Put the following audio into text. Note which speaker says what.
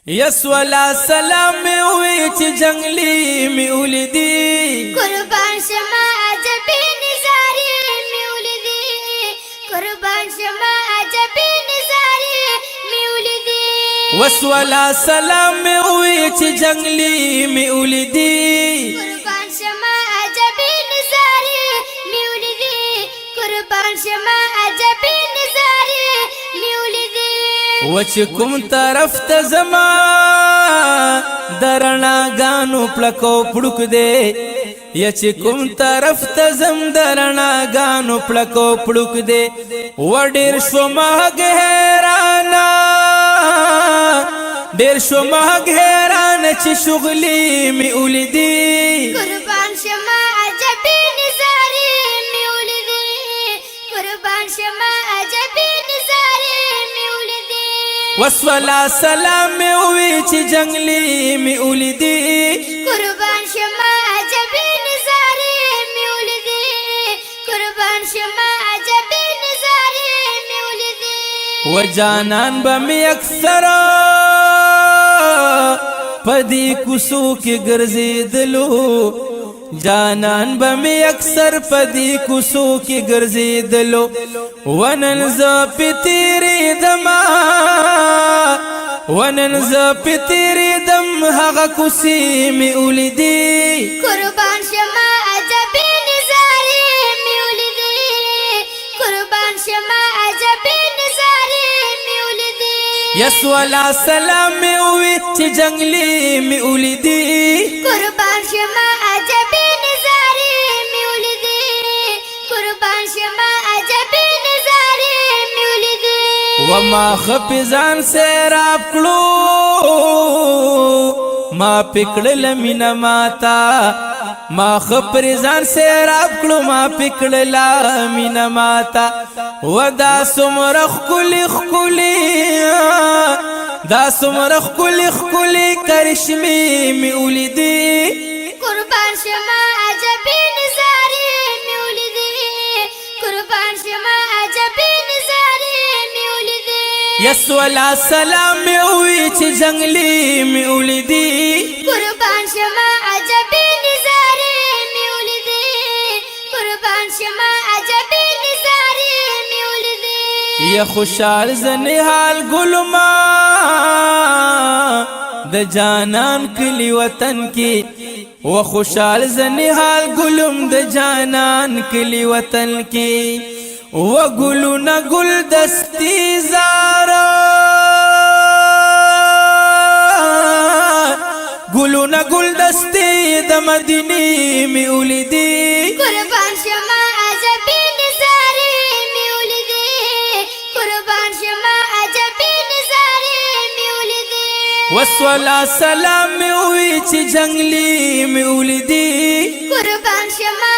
Speaker 1: یسولا سلام میں ہوئی چی جنگلی میں اولیدی
Speaker 2: قربان شما عجبی نظاری میں اولیدی قربان شما عجبی نظاری میں اولیدی
Speaker 1: وسولا سلام میں ہوئی چی جنگلی میں اولیدی
Speaker 2: قربان شما عجبی نظاری میں اولیدی قربان شما عجبی نظاری میں اولیدی
Speaker 1: وچ کم طرف تا زما درنا گانو پلکو پڑک دے یچ کم طرف تا زم درنا گانو پلکو پڑک دے وڈیر شما گہرانا دیر شما گہرانا چی شغلی می اولیدی
Speaker 2: قربان شما عجبی نظاری میں اولیدی قربان شما عجبی نظاری میں اولیدی
Speaker 1: وسولا سلام میں ہوئی چی جنگلی میں اولیدی
Speaker 2: قربان شما عجبی نظاری میں اولیدی قربان شما عجبی نظاری میں اولیدی
Speaker 1: و جانان بمی اکثر پدی کسو کی گرزی دلو جانان بمی اکثر پدی کسو کی گرزی دلو وننز پی تیری دما وننز پی تیری دم حق کسی می اولیدی
Speaker 2: قربان شما عجبی نظاری میں اولیدی قربان شما عجبی نظاری میں اولیدی
Speaker 1: یسولا سلام میں ہوئی چی جنگلی میں اولیدی
Speaker 2: قربان شما عجبی نظاری میں اولیدی قربان شما عجبی نظاری میں اولیدی
Speaker 1: وما خپزان سے راب کلو ما پکڑل مینا ماتا ما خپرزان سے راب کلو ما پکڑل مینا ماتا ودا سمرخ کلی خکلی دا سمرخ کلی خکلی کرشمی می اولیدی
Speaker 2: قربان شما عجبی نظاری میں اولیدی قربان شما عجبی نظاری میں اولیدی
Speaker 1: یسولا سلام میں ہوئی چی جنگلی میں اولیدی
Speaker 2: قربان شما عجبی نظاری میں اولیدی قربان شما عجبی نظاری میں اولیدی
Speaker 1: یا خوشحال زنحال گلما د جانان کلی وطن کی و خوشحال زنحال گلم د جانان کلی وطن کی و گلو نا گل دستی زارا گلو نا گل دستی د مدینی می اولیدی
Speaker 2: قربان شما عجبی نظاری میں اولیدی قربان شما عجبی نظاری میں اولیدی
Speaker 1: وسولا سلام میں ہوئی چی جنگلی میں اولیدی
Speaker 2: قربان شما